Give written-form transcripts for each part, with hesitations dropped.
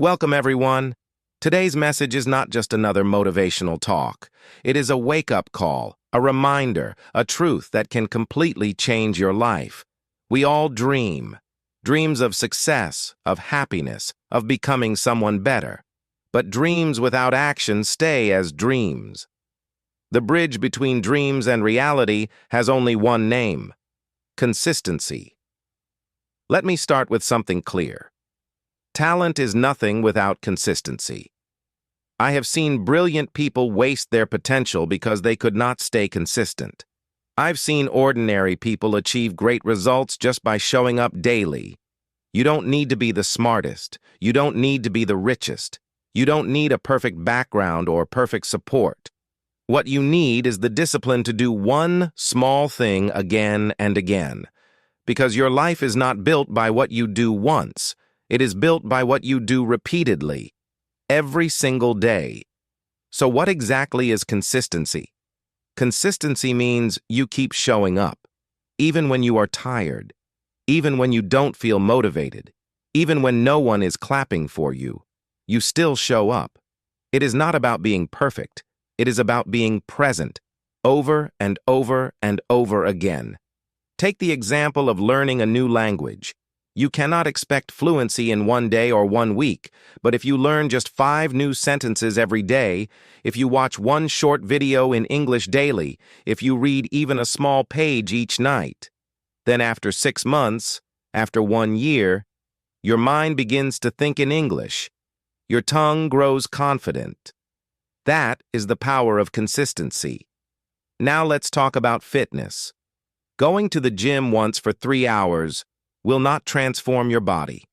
Welcome, everyone. Today's message is not just another motivational talk. It is a wake-up call, a reminder, a truth that can completely change your life. We all dream. Dreams of success, of happiness, of becoming someone better. But dreams without action stay as dreams. The bridge between dreams and reality has only one name: consistency. Let me start with something clear. Talent is nothing without consistency. I have seen brilliant people waste their potential because they could not stay consistent. I've seen ordinary people achieve great results just by showing up daily. You don't need to be the smartest. You don't need to be the richest. You don't need a perfect background or perfect support. What you need is the discipline to do one small thing again and again. Because your life is not built by what you do once. It is built by what you do repeatedly, every single day. So what exactly is consistency? Consistency means you keep showing up, even when you are tired, even when you don't feel motivated, even when no one is clapping for you. You still show up. It is not about being perfect. It is about being present, over and over and over again. Take the example of learning a new language. You cannot expect fluency in one day or 1 week, but if you learn just 5 new sentences every day, if you watch one short video in English daily, if you read even a small page each night, then after 6 months, after 1 year, your mind begins to think in English. Your tongue grows confident. That is the power of consistency. Now let's talk about fitness. Going to the gym once for 3 hours will not transform your body.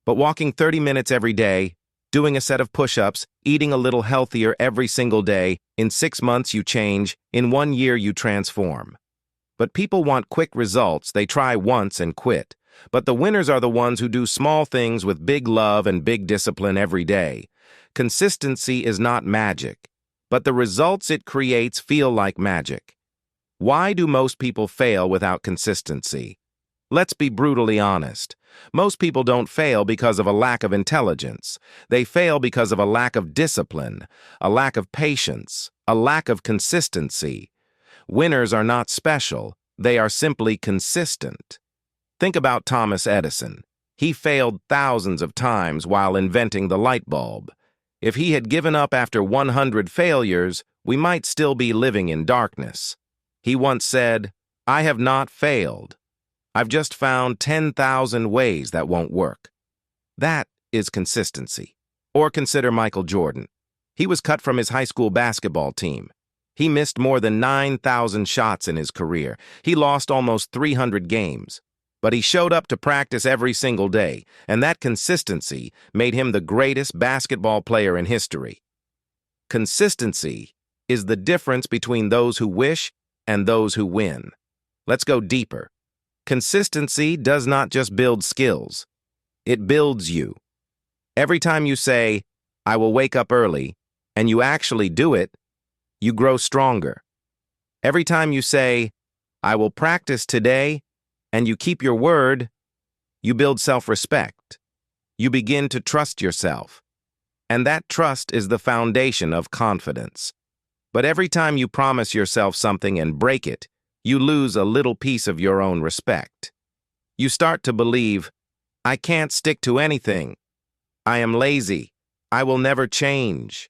But walking 30 minutes every day, doing a set of push-ups, eating a little healthier every single day, in 6 months you change, in 1 year you transform. But people want quick results. They try once and quit. But the winners are the ones who do small things with big love and big discipline every day. Consistency is not magic, but the results it creates feel like magic. Why do most people fail without consistency? Let's be brutally honest. Most people don't fail because of a lack of intelligence. They fail because of a lack of discipline, a lack of patience, a lack of consistency. Winners are not special. They are simply consistent. Think about Thomas Edison. He failed thousands of times while inventing the light bulb. If he had given up after 100 failures, we might still be living in darkness. He once said, "I have not failed. I've just found 10,000 ways that won't work." That is consistency. Or consider Michael Jordan. He was cut from his high school basketball team. He missed more than 9,000 shots in his career. He lost almost 300 games. But he showed up to practice every single day, and that consistency made him the greatest basketball player in history. Consistency is the difference between those who wish and those who win. Let's go deeper. Consistency does not just build skills. It builds you. Every time you say, "I will wake up early," and you actually do it, you grow stronger. Every time you say, "I will practice today," and you keep your word, you build self-respect. You begin to trust yourself. And that trust is the foundation of confidence. But every time you promise yourself something and break it, you lose a little piece of your own respect. You start to believe, "I can't stick to anything. I am lazy. I will never change."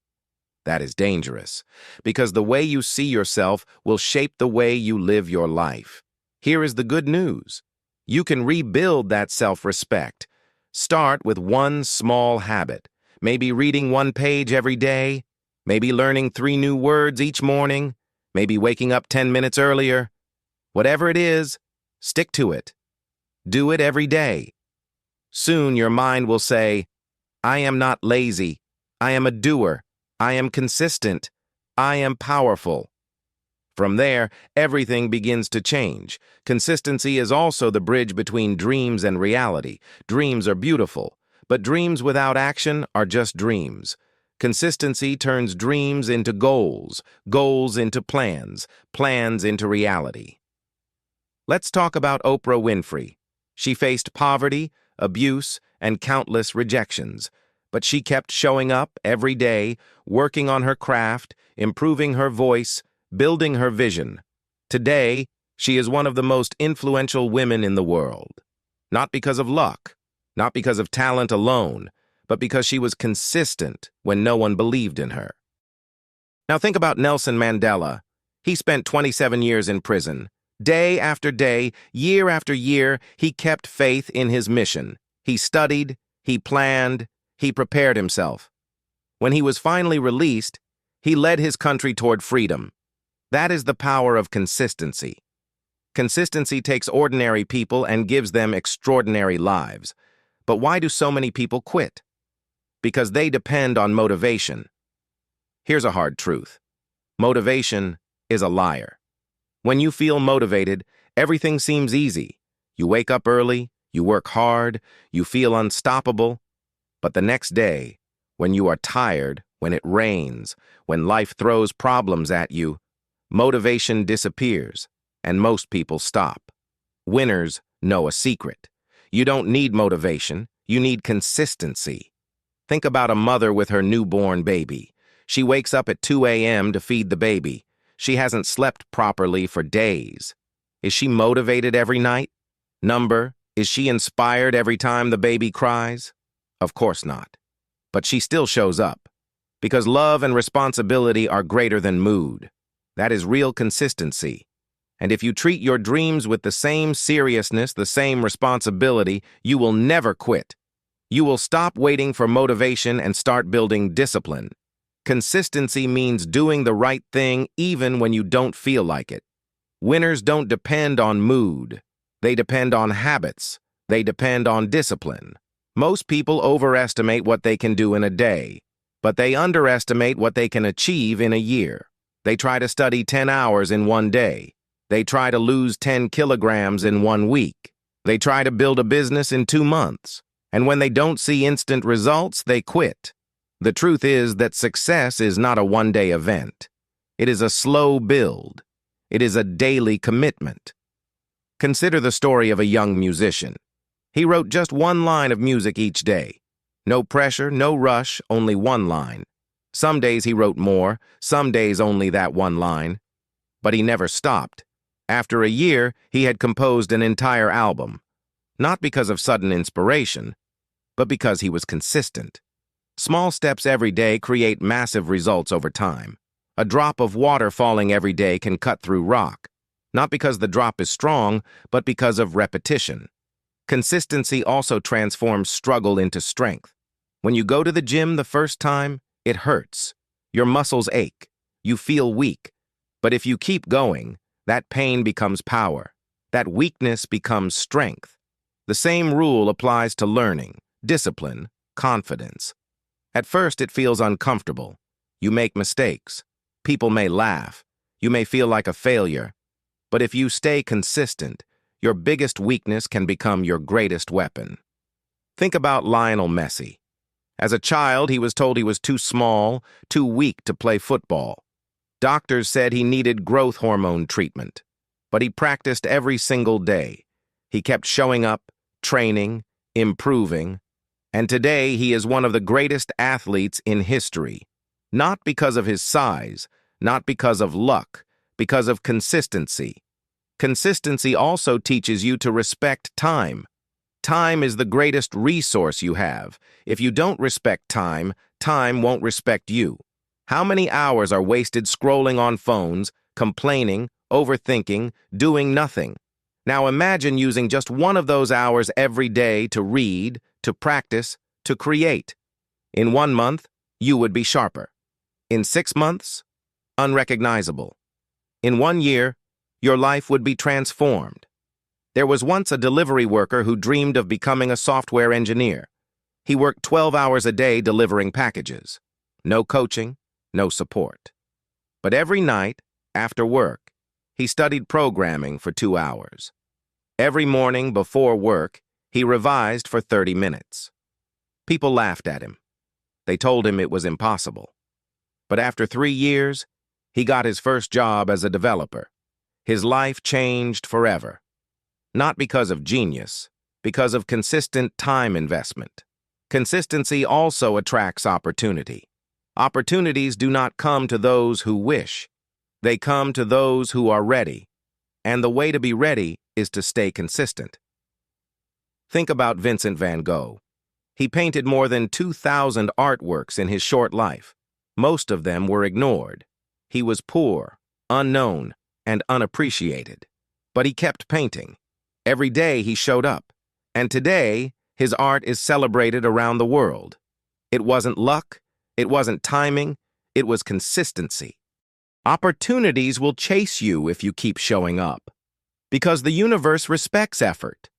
That is dangerous, because the way you see yourself will shape the way you live your life. Here is the good news. You can rebuild that self-respect. Start with one small habit, maybe reading 1 page every day, maybe learning 3 new words each morning, maybe waking up 10 minutes earlier. Whatever it is, stick to it. Do it every day. Soon your mind will say, "I am not lazy. I am a doer. I am consistent. I am powerful." From there, everything begins to change. Consistency is also the bridge between dreams and reality. Dreams are beautiful, but dreams without action are just dreams. Consistency turns dreams into goals, goals into plans, plans into reality. Let's talk about Oprah Winfrey. She faced poverty, abuse, and countless rejections. But she kept showing up every day, working on her craft, improving her voice, building her vision. Today, she is one of the most influential women in the world. Not because of luck, not because of talent alone, but because she was consistent when no one believed in her. Now think about Nelson Mandela. He spent 27 years in prison. Day after day, year after year, he kept faith in his mission. He studied, he planned, he prepared himself. When he was finally released, he led his country toward freedom. That is the power of consistency. Consistency takes ordinary people and gives them extraordinary lives. But why do so many people quit? Because they depend on motivation. Here's a hard truth. Motivation is a liar. When you feel motivated, everything seems easy. You wake up early, you work hard, you feel unstoppable. But the next day, when you are tired, when it rains, when life throws problems at you, motivation disappears, and most people stop. Winners know a secret. You don't need motivation, you need consistency. Think about a mother with her newborn baby. She wakes up at 2 a.m. to feed the baby. She hasn't slept properly for days. Is she motivated every night? Is she inspired every time the baby cries? Of course not. But she still shows up. Because love and responsibility are greater than mood. That is real consistency. And if you treat your dreams with the same seriousness, the same responsibility, you will never quit. You will stop waiting for motivation and start building discipline. Consistency means doing the right thing even when you don't feel like it. Winners don't depend on mood. They depend on habits. They depend on discipline. Most people overestimate what they can do in a day, but they underestimate what they can achieve in a year. They try to study 10 hours in one day. They try to lose 10 kilograms in 1 week. They try to build a business in 2 months. And when they don't see instant results, they quit. The truth is that success is not a one-day event. It is a slow build. It is a daily commitment. Consider the story of a young musician. He wrote just 1 line of music each day. No pressure, no rush, only 1 line. Some days he wrote more, some days only that 1 line. But he never stopped. After a year, he had composed an entire album. Not because of sudden inspiration, but because he was consistent. Small steps every day create massive results over time. A drop of water falling every day can cut through rock, not because the drop is strong, but because of repetition. Consistency also transforms struggle into strength. When you go to the gym the first time, it hurts. Your muscles ache. You feel weak. But if you keep going, that pain becomes power. That weakness becomes strength. The same rule applies to learning, discipline, confidence. At first, it feels uncomfortable. You make mistakes. People may laugh. You may feel like a failure. But if you stay consistent, your biggest weakness can become your greatest weapon. Think about Lionel Messi. As a child, he was told he was too small, too weak to play football. Doctors said he needed growth hormone treatment. But he practiced every single day. He kept showing up, training, improving. And today, he is one of the greatest athletes in history. Not because of his size, not because of luck, because of consistency. Consistency also teaches you to respect time. Time is the greatest resource you have. If you don't respect time, time won't respect you. How many hours are wasted scrolling on phones, complaining, overthinking, doing nothing? Now imagine using just 1 of those hours every day to read, to practice, to create. In 1 month, you would be sharper. In 6 months, unrecognizable. In 1 year, your life would be transformed. There was once a delivery worker who dreamed of becoming a software engineer. He worked 12 hours a day delivering packages. No coaching, no support. But every night, after work, he studied programming for 2 hours. Every morning before work, he revised for 30 minutes. People laughed at him. They told him it was impossible. But after 3 years, he got his first job as a developer. His life changed forever. Not because of genius, because of consistent time investment. Consistency also attracts opportunity. Opportunities do not come to those who wish. They come to those who are ready. And the way to be ready is to stay consistent. Think about Vincent van Gogh. He painted more than 2,000 artworks in his short life. Most of them were ignored. He was poor, unknown, and unappreciated. But he kept painting. Every day he showed up. And today, his art is celebrated around the world. It wasn't luck, it wasn't timing, it was consistency. Opportunities will chase you if you keep showing up. Because the universe respects effort.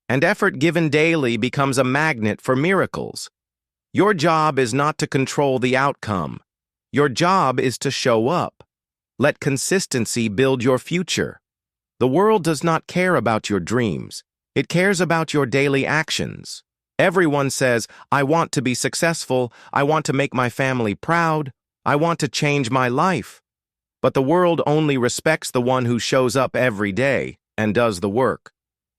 And effort given daily becomes a magnet for miracles. Your job is not to control the outcome. Your job is to show up. Let consistency build your future. The world does not care about your dreams. It cares about your daily actions. Everyone says, I want to be successful, I want to make my family proud, I want to change my life. But the world only respects the one who shows up every day and does the work.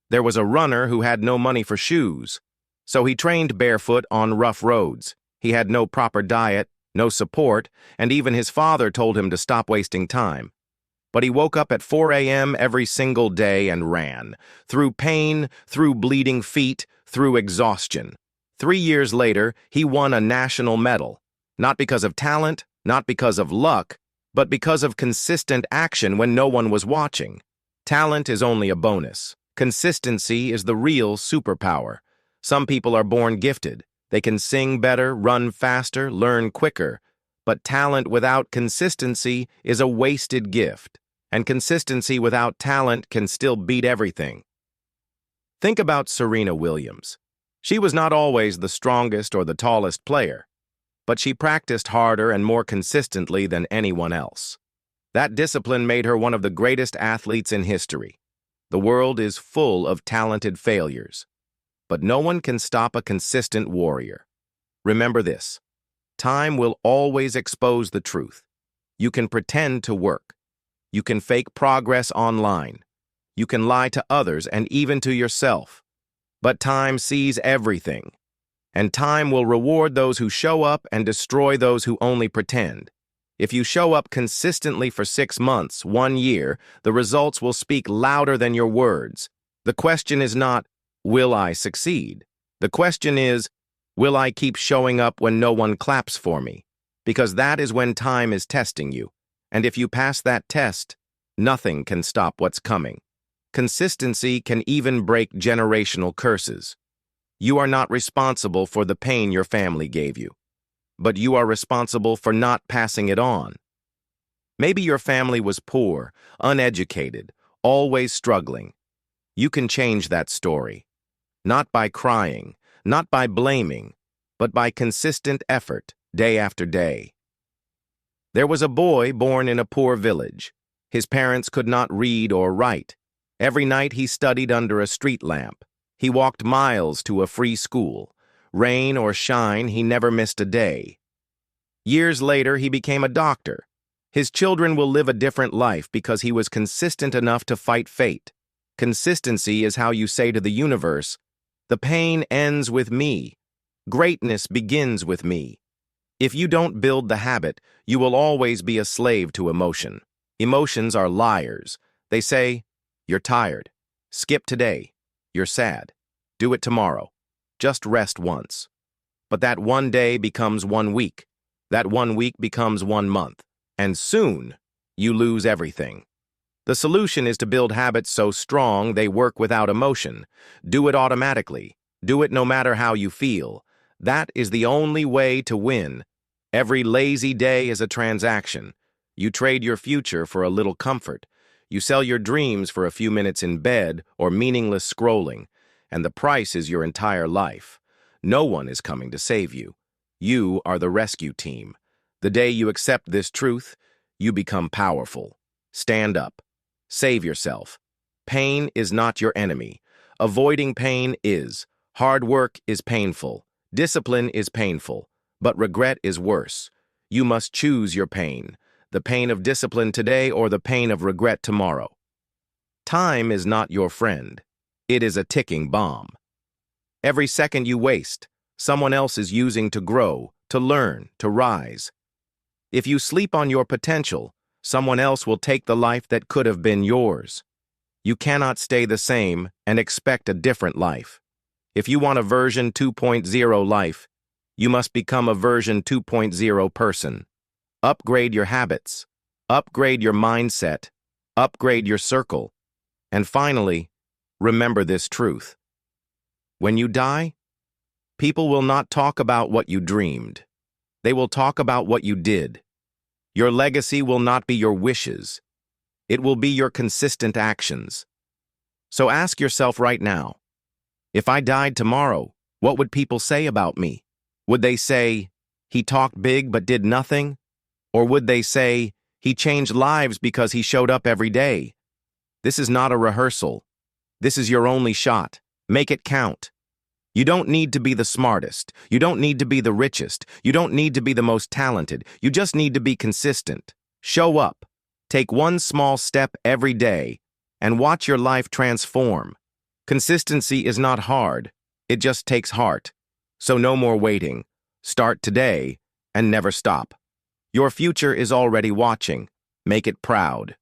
There was a runner who had no money for shoes, so he trained barefoot on rough roads. He had no proper diet, no support, and even his father told him to stop wasting time. But he woke up at 4 a.m. every single day and ran, through pain, through bleeding feet, through exhaustion. 3 years later, he won a national medal, not because of talent, not because of luck, but because of consistent action when no one was watching. Talent is only a bonus. Consistency is the real superpower. Some people are born gifted. They can sing better, run faster, learn quicker. But talent without consistency is a wasted gift. And consistency without talent can still beat everything. Think about Serena Williams. She was not always the strongest or the tallest player, but she practiced harder and more consistently than anyone else. That discipline made her one of the greatest athletes in history. The world is full of talented failures, but no one can stop a consistent warrior. Remember this: time will always expose the truth. You can pretend to work. You can fake progress online. You can lie to others and even to yourself. But time sees everything. And time will reward those who show up and destroy those who only pretend. If you show up consistently for 6 months, 1 year, the results will speak louder than your words. The question is not, will I succeed? The question is, will I keep showing up when no one claps for me? Because that is when time is testing you. And if you pass that test, nothing can stop what's coming. Consistency can even break generational curses. You are not responsible for the pain your family gave you, but you are responsible for not passing it on. Maybe your family was poor, uneducated, always struggling. You can change that story, not by crying, not by blaming, but by consistent effort, day after day. There was a boy born in a poor village. His parents could not read or write. Every night he studied under a street lamp. He walked miles to a free school. Rain or shine, he never missed a day. Years later, he became a doctor. His children will live a different life because he was consistent enough to fight fate. Consistency is how you say to the universe, the pain ends with me. Greatness begins with me. If you don't build the habit, you will always be a slave to emotion. Emotions are liars. They say, you're tired. Skip today. You're sad. Do it tomorrow. Just rest once. But that one day becomes 1 week. That 1 week becomes 1 month. And soon, you lose everything. The solution is to build habits so strong they work without emotion. Do it automatically. Do it no matter how you feel. That is the only way to win. Every lazy day is a transaction. You trade your future for a little comfort. You sell your dreams for a few minutes in bed or meaningless scrolling, and the price is your entire life. No one is coming to save you. You are the rescue team. The day you accept this truth, you become powerful. Stand up. Save yourself. Pain is not your enemy. Avoiding pain is. Hard work is painful. Discipline is painful. But regret is worse. You must choose your pain. The pain of discipline today or the pain of regret tomorrow. Time is not your friend. It is a ticking bomb. Every second you waste, someone else is using to grow, to learn, to rise. If you sleep on your potential, someone else will take the life that could have been yours. You cannot stay the same and expect a different life. If you want a version 2.0 life, you must become a version 2.0 person. Upgrade your habits, upgrade your mindset, upgrade your circle, and finally, remember this truth. When you die, people will not talk about what you dreamed. They will talk about what you did. Your legacy will not be your wishes. It will be your consistent actions. So ask yourself right now, if I died tomorrow, what would people say about me? Would they say, he talked big but did nothing? Or would they say, he changed lives because he showed up every day? This is not a rehearsal. This is your only shot. Make it count. You don't need to be the smartest. You don't need to be the richest. You don't need to be the most talented. You just need to be consistent. Show up. Take one small step every day and watch your life transform. Consistency is not hard. It just takes heart. So no more waiting. Start today and never stop. Your future is already watching. Make it proud.